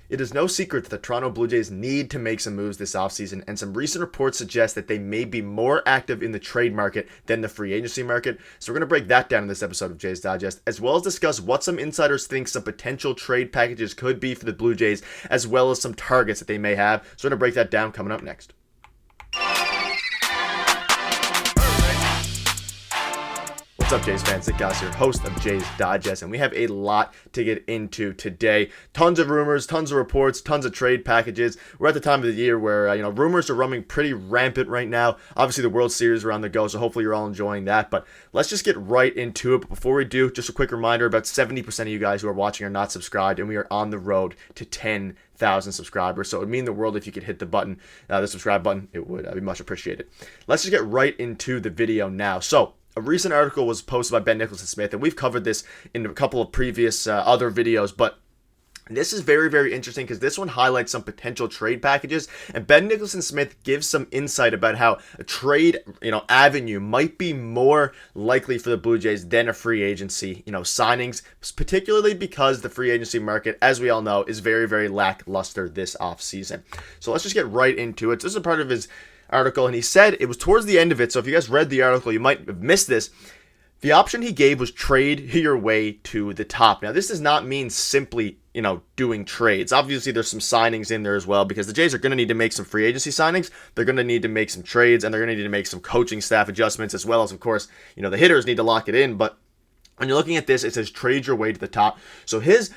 It is no secret that the Toronto Blue Jays need to make some moves this offseason, and some recent reports suggest that they may be more active in the trade market than the free agency market. So we're going to break that down in this episode of Jays Digest, as well as discuss what some insiders think some potential trade packages could be for the Blue Jays, as well as some targets that they may have. So we're going to break that down coming up next. What's up, Jays fans? It's Gosse, your host of Jays Digest, and we have a lot to get into today. Tons of rumors, tons of reports, tons of trade packages. We're at the time of the year where rumors are running pretty rampant right now. Obviously, the World Series are on the go, so hopefully you're all enjoying that. But let's just get right into it. But before we do, just a quick reminder: about 70% of you guys who are watching are not subscribed, and we are on the road to 10,000 subscribers. So it would mean the world if you could hit the subscribe button. It would be much appreciated. Let's just get right into the video now. So a recent article was posted by Ben Nicholson-Smith, and we've covered this in a couple of previous other videos, but this is very, very interesting because this one highlights some potential trade packages, and Ben Nicholson-Smith gives some insight about how a trade, avenue might be more likely for the Blue Jays than a free agency, signings, particularly because the free agency market, as we all know, is very, very lackluster this offseason. So let's just get right into it. So this is a part of his article, and he said it was towards the end of it, so if you guys read the article, you might have missed this. The option he gave was trade your way to the top. Now, this does not mean simply, doing trades. Obviously, there's some signings in there as well, because the Jays are going to need to make some free agency signings. They're going to need to make some trades, and they're going to need to make some coaching staff adjustments, as well as, of course, the hitters need to lock it in. But when you're looking at this, it says trade your way to the top. So his,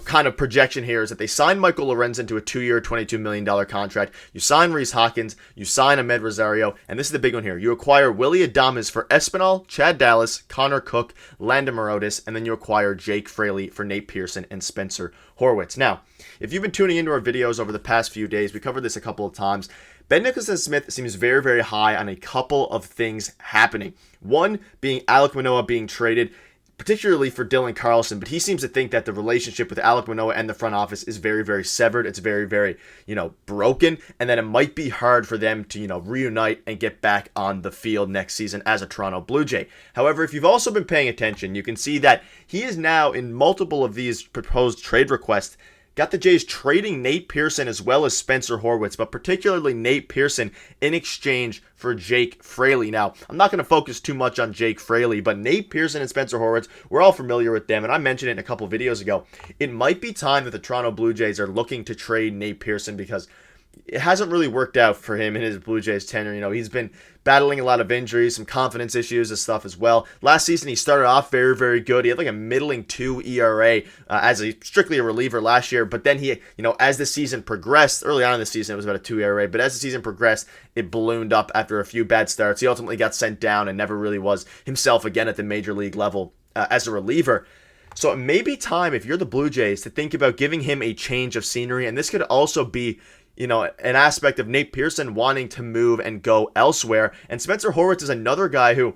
kind of projection here is that they sign Michael Lorenzen to a 2-year, $22 million contract. You sign Rhys Hoskins. You sign Ahmed Rosario. And this is the big one here. You acquire Willy Adames for Espinal, Chad Dallas, Connor Cook, Landon Morotis, and then you acquire Jake Fraley for Nate Pearson and Spencer Horwitz. Now, if you've been tuning into our videos over the past few days, we covered this a couple of times. Ben Nicholson-Smith seems very, very high on a couple of things happening. One being Alek Manoah being traded, particularly for Dylan Carlson, but he seems to think that the relationship with Alek Manoah and the front office is very, very severed. It's very, very, broken, and that it might be hard for them to, reunite and get back on the field next season as a Toronto Blue Jay. However, if you've also been paying attention, you can see that he is now in multiple of these proposed trade requests got the Jays trading Nate Pearson as well as Spencer Horwitz, but particularly Nate Pearson in exchange for Jake Fraley. Now, I'm not going to focus too much on Jake Fraley, but Nate Pearson and Spencer Horwitz, we're all familiar with them, and I mentioned it in a couple videos ago. It might be time that the Toronto Blue Jays are looking to trade Nate Pearson because it hasn't really worked out for him in his Blue Jays tenure. He's been battling a lot of injuries, some confidence issues and stuff as well. Last season, he started off very, very good. He had like a middling 2 ERA as strictly a reliever last year. But then he, as the season progressed, early on in the season, it was about a 2 ERA. But as the season progressed, it ballooned up after a few bad starts. He ultimately got sent down and never really was himself again at the major league level as a reliever. So it may be time, if you're the Blue Jays, to think about giving him a change of scenery. And this could also be an aspect of Nate Pearson wanting to move and go elsewhere. And Spencer Horwitz is another guy who,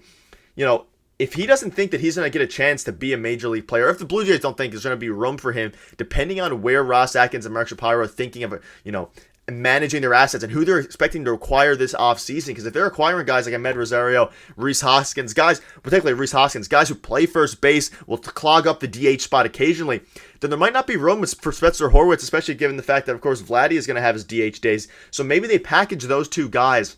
if he doesn't think that he's going to get a chance to be a major league player, if the Blue Jays don't think there's going to be room for him, depending on where Ross Atkins and Mark Shapiro are thinking of, managing their assets and who they're expecting to acquire this offseason. Because if they're acquiring guys like Ahmed Rosario, Rhys Hoskins, guys, particularly Rhys Hoskins, guys who play first base, will clog up the DH spot occasionally, then there might not be room for Spencer Horwitz, especially given the fact that, of course, Vladdy is going to have his DH days. So maybe they package those two guys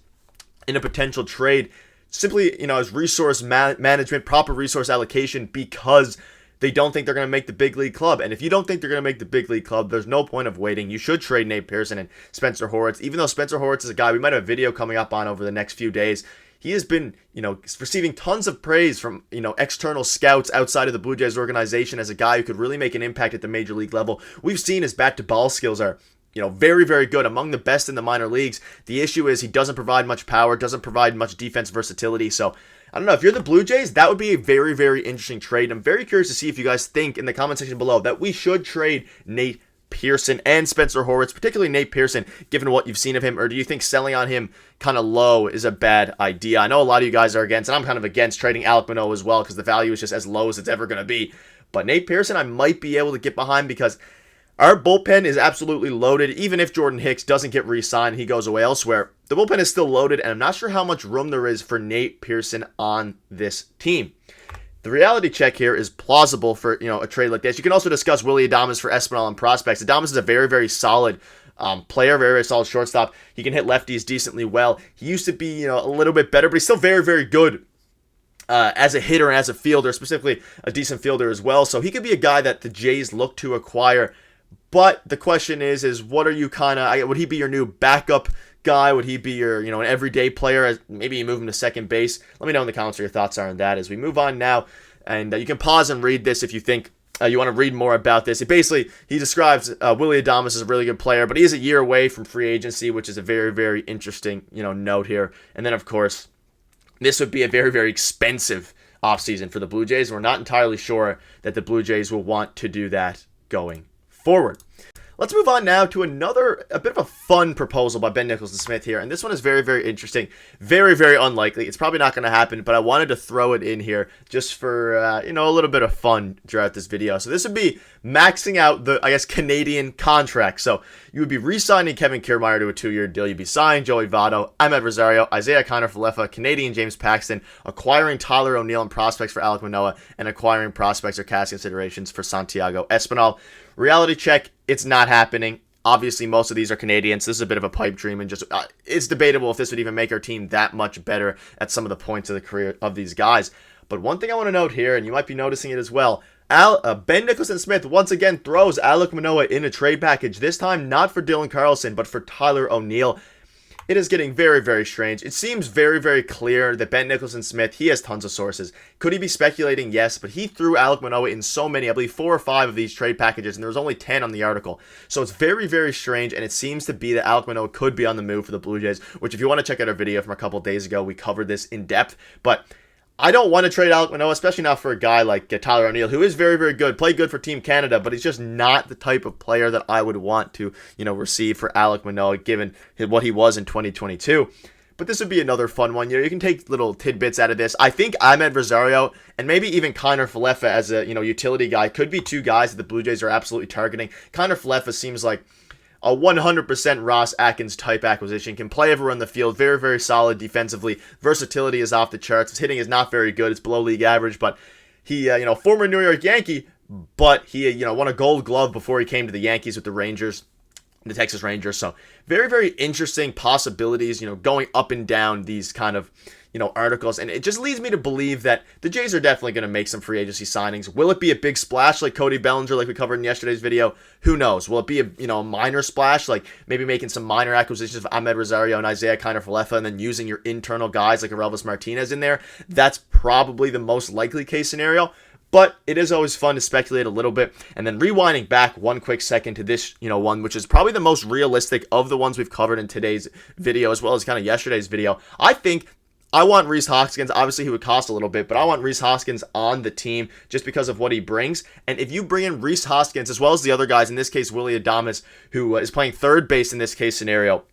in a potential trade simply, as resource management, proper resource allocation, because they don't think they're going to make the big league club. And if you don't think they're going to make the big league club, there's no point of waiting. You should trade Nate Pearson and Spencer Horwitz. Even though Spencer Horwitz is a guy we might have a video coming up on over the next few days, he has been, receiving tons of praise from, external scouts outside of the Blue Jays organization as a guy who could really make an impact at the major league level. We've seen his bat-to-ball skills are, very, very good, among the best in the minor leagues. The issue is he doesn't provide much power, doesn't provide much defense versatility. So I don't know, if you're the Blue Jays, that would be a very, very interesting trade. I'm very curious to see if you guys think in the comment section below that we should trade Nate Pearson and Spencer Horwitz, particularly Nate Pearson, given what you've seen of him, or do you think selling on him kind of low is a bad idea? I know a lot of you guys are against, and I'm kind of against trading Alek Manoah as well because the value is just as low as it's ever going to be. But Nate Pearson, I might be able to get behind because our bullpen is absolutely loaded. Even if Jordan Hicks doesn't get re-signed, he goes away elsewhere, the bullpen is still loaded, and I'm not sure how much room there is for Nate Pearson on this team. The reality check here is plausible for, a trade like this. You can also discuss Willy Adames for Espinal and prospects. Adames is a very, very solid player, very, very solid shortstop. He can hit lefties decently well. He used to be, a little bit better, but he's still very, very good as a hitter and as a fielder, specifically a decent fielder as well. So he could be a guy that the Jays look to acquire. But the question is what are you would he be your new backup guy? Would he be your, an everyday player? Maybe you move him to second base. Let me know in the comments what your thoughts are on that as we move on now. And you can pause and read this if you think you want to read more about this. He describes Willy Adames as a really good player, but he is a year away from free agency, which is a very, very interesting, note here. And then, of course, this would be a very, very expensive offseason for the Blue Jays. We're not entirely sure that the Blue Jays will want to do that going forward. Let's move on now to a bit of a fun proposal by Ben Nicholson Smith here. And this one is very, very interesting. Very, very unlikely. It's probably not going to happen, but I wanted to throw it in here just for, a little bit of fun throughout this video. So this would be maxing out the, Canadian contract. So you would be re-signing Kevin Kiermaier to a 2-year deal. You'd be signing Joey Votto, Ahmed Rosario, Isaiah Kiner-Falefa, Canadian James Paxton, acquiring Tyler O'Neill and prospects for Alek Manoah, and acquiring prospects or cash considerations for Santiago Espinal. Reality check, it's not happening. Obviously, most of these are Canadians. This is a bit of a pipe dream, and just it's debatable if this would even make our team that much better at some of the points of the career of these guys. But one thing I want to note here, and you might be noticing it as well, Ben Nicholson Smith once again throws Alek Manoah in a trade package, this time not for Dylan Carlson, but for Tyler O'Neill. It is getting very, very strange. It seems very, very clear that Ben Nicholson Smith, he has tons of sources. Could he be speculating? Yes, but he threw Alek Manoah in so many, I believe 4 or 5 of these trade packages, and there was only 10 on the article. So it's very, very strange, and it seems to be that Alek Manoah could be on the move for the Blue Jays, which if you want to check out our video from a couple days ago, we covered this in depth. But I don't want to trade Alek Manoah, especially not for a guy like Tyler O'Neill, who is very, very good, played good for Team Canada, but he's just not the type of player that I would want to, receive for Alek Manoah, given what he was in 2022. But this would be another fun one. You can take little tidbits out of this. I think Ahmed Rosario and maybe even Kiner-Falefa as a, utility guy could be 2 guys that the Blue Jays are absolutely targeting. Kiner-Falefa seems like a 100% Ross Atkins type acquisition. Can play everywhere on the field. Very, very solid defensively. Versatility is off the charts. His hitting is not very good. It's below league average, but he, former New York Yankee, but he, won a Gold Glove before he came to the Yankees with the Rangers, the Texas Rangers. So very, very interesting possibilities, going up and down these kind of, articles. And it just leads me to believe that the Jays are definitely going to make some free agency signings. Will it be a big splash like Cody Bellinger, like we covered in yesterday's video? Who knows? Will it be a minor splash, like maybe making some minor acquisitions of Ahmed Rosario and Isaiah Kiner-Falefa and then using your internal guys like Aurelvis Martinez in there? That's probably the most likely case scenario. But it is always fun to speculate a little bit. And then rewinding back one quick second to this, one, which is probably the most realistic of the ones we've covered in today's video, as well as kind of yesterday's video. I want Rhys Hoskins. Obviously, he would cost a little bit, but I want Rhys Hoskins on the team just because of what he brings. And if you bring in Rhys Hoskins, as well as the other guys, in this case, Willy Adames, who is playing third base in this case scenario,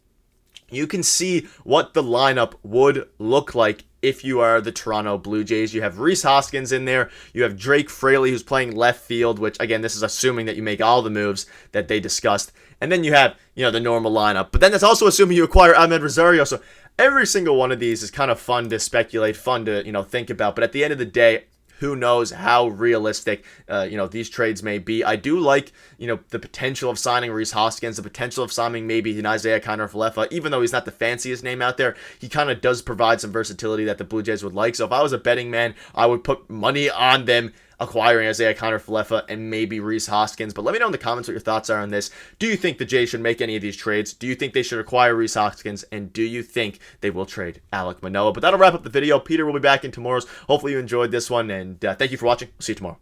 you can see what the lineup would look like if you are the Toronto Blue Jays. You have Rhys Hoskins in there. You have Drake Fraley, who's playing left field, which, again, this is assuming that you make all the moves that they discussed. And then you have, the normal lineup. But then that's also assuming you acquire Ahmed Rosario. So every single one of these is kind of fun to speculate, fun to, think about. But at the end of the day, who knows how realistic, these trades may be. I do like, the potential of signing Rhys Hoskins, the potential of signing maybe an Isaiah Kiner-Falefa. Even though he's not the fanciest name out there, he kind of does provide some versatility that the Blue Jays would like. So if I was a betting man, I would put money on them acquiring Isaiah Kiner-Falefa and maybe Rhys Hoskins. But let me know in the comments what your thoughts are on this. Do you think the Jays should make any of these trades? Do you think they should acquire Rhys Hoskins? And do you think they will trade Alek Manoah? But that'll wrap up the video. Peter will be back in tomorrow's. Hopefully you enjoyed this one, and thank you for watching. See you tomorrow.